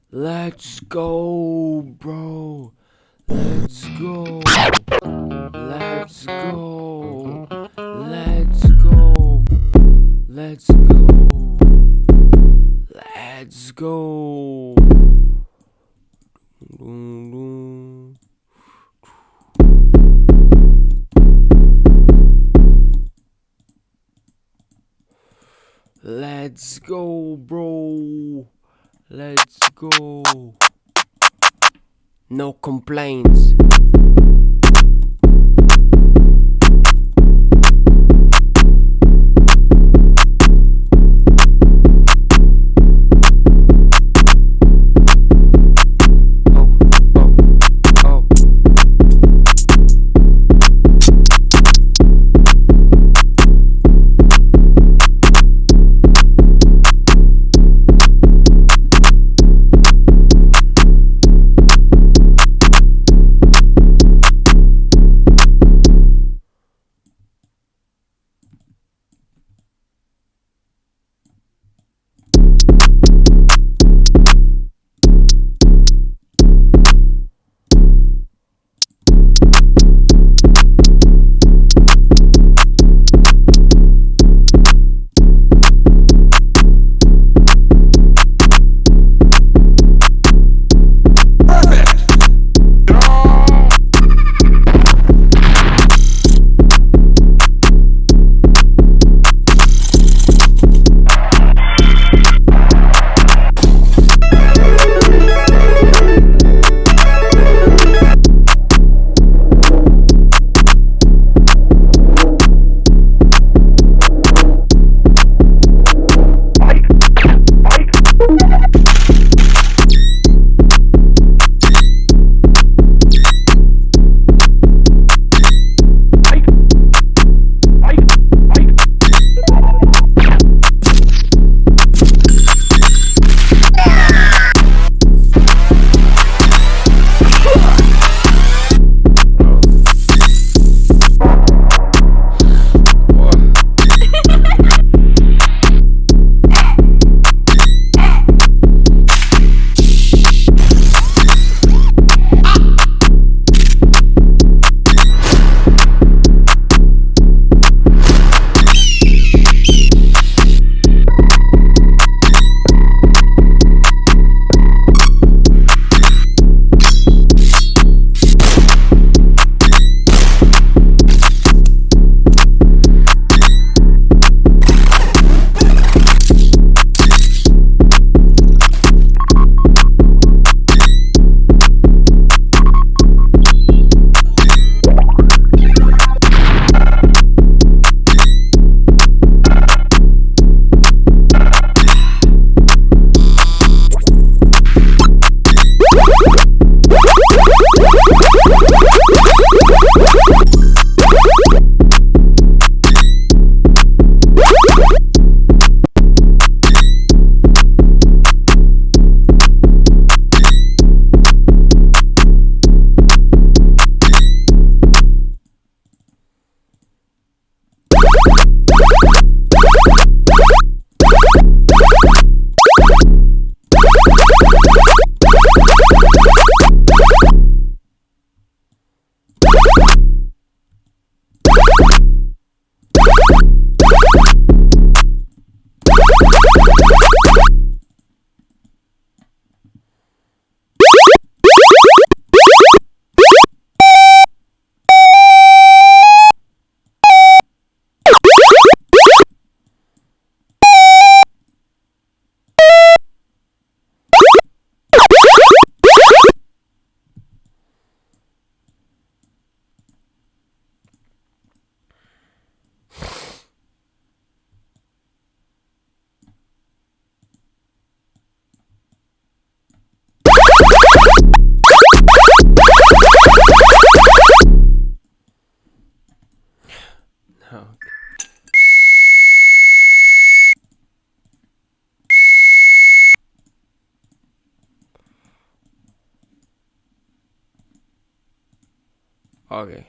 Let's go, bro. Let's go. Let's go. Let's go. Let's go. Let's go. Let's go, bro. Let's go. No complaints. Okay.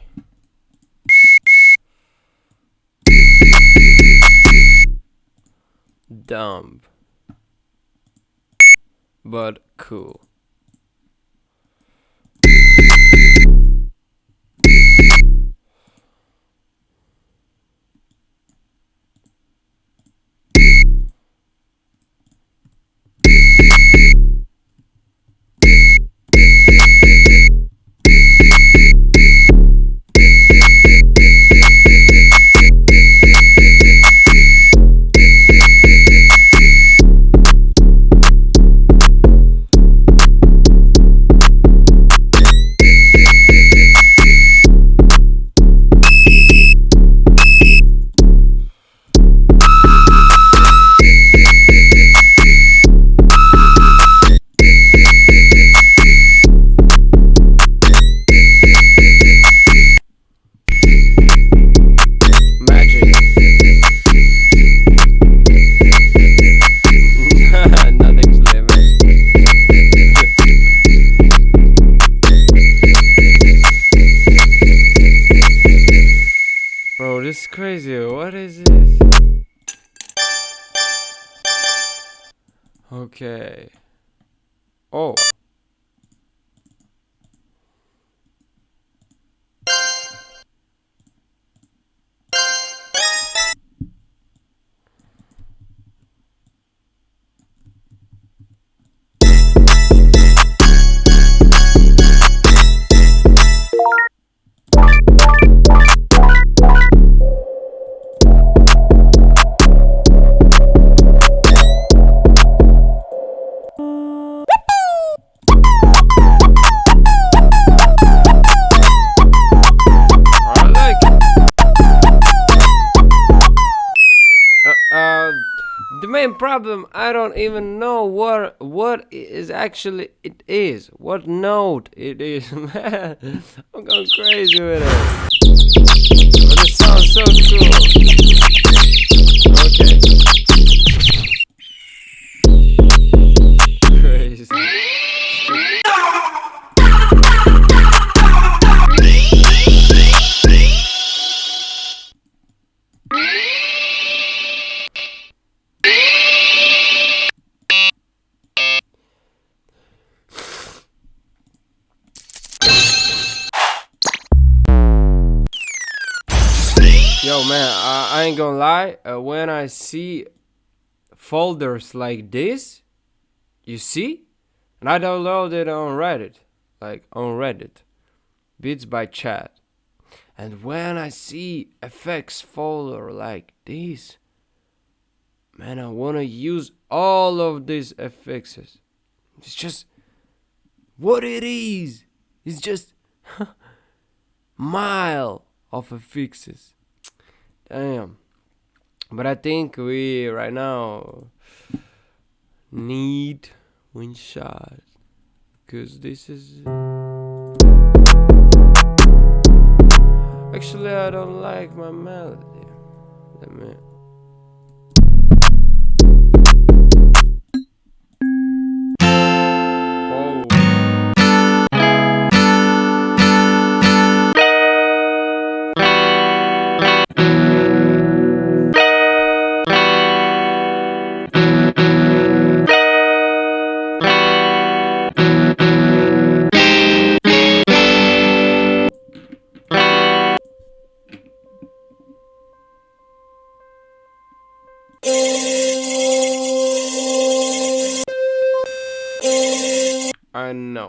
Dumb. but cool. Magic. Nothing's living. Bro, this is crazy. What is this? Okay. Oh. I like it. The main problem, I don't even know what is actually it is. What note it is, man. I'm going crazy with it. But it sounds so cool. Okay. Crazy. Yo, man, I ain't gonna lie. When I see folders like this, you see, and I downloaded it on Reddit, Beats by Chat. And when I see effects folder like this, man, I wanna use all of these effects. It's just what it is. It's just mile of effects. Damn. But I think we right now need one shot, cause this is actually I don't like my melody. Let me. Oh. I know.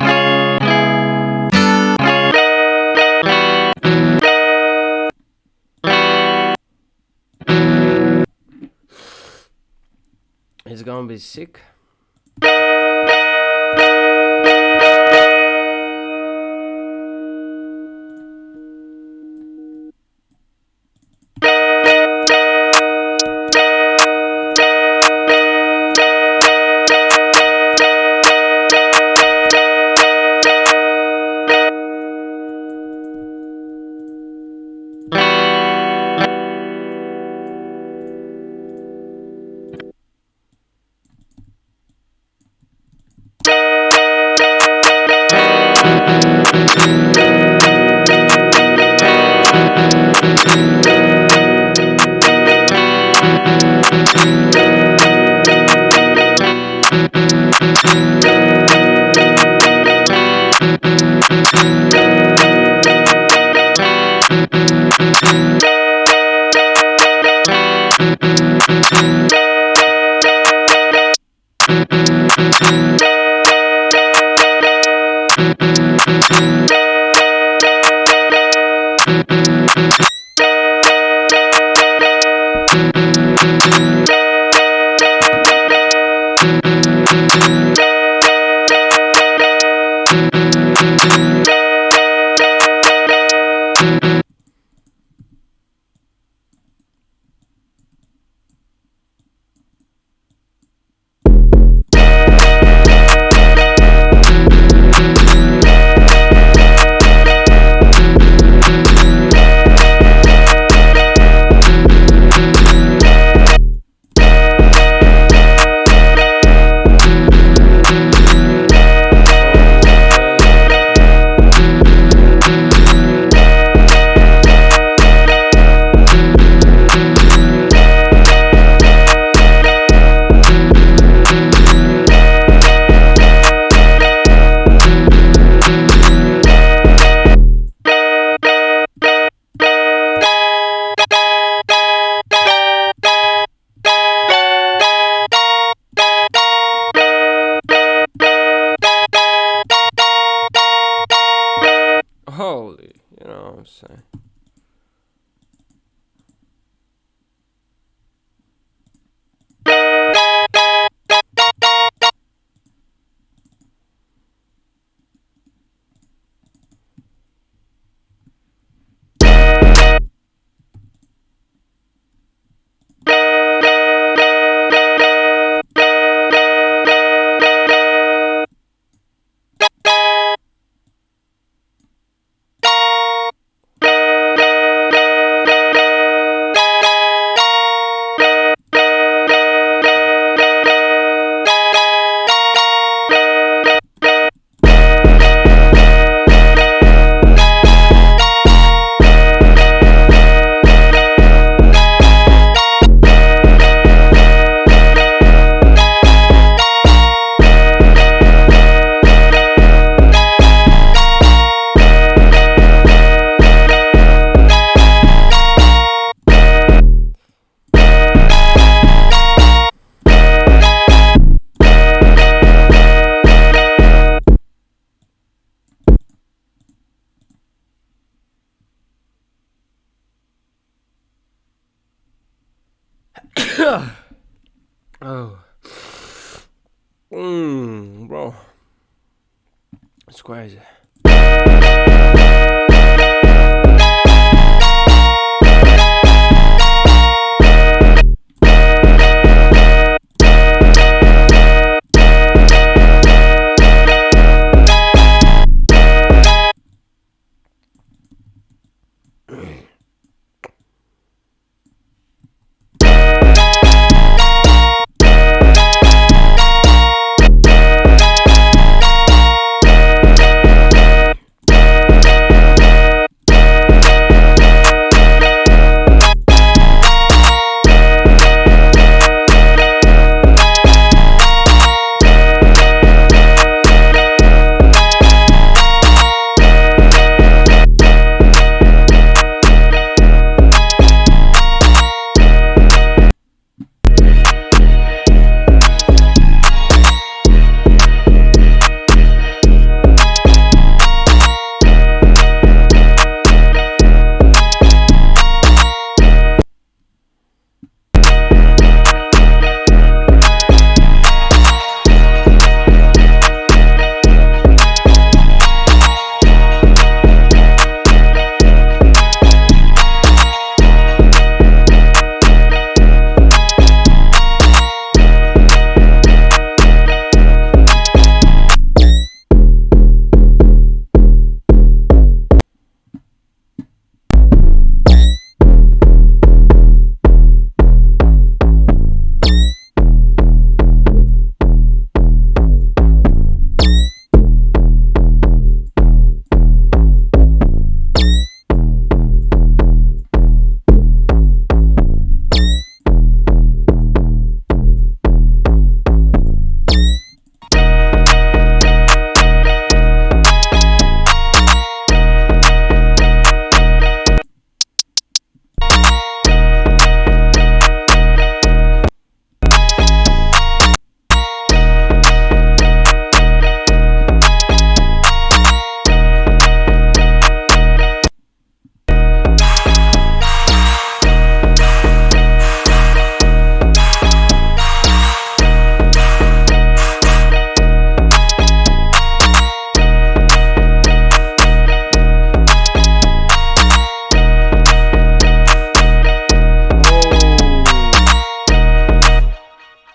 It's gonna be sick. saying? Oh. Bro. It's crazy.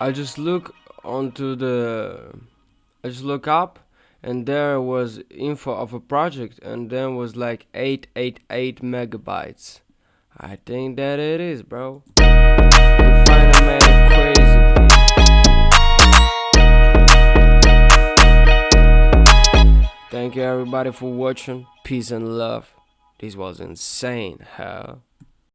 I just look onto the I just look up and there was info of a project and then was like 888 megabytes. I think that it is, bro. We find a man crazy beat. Thank you everybody for watching. Peace and love. This was insane, hell.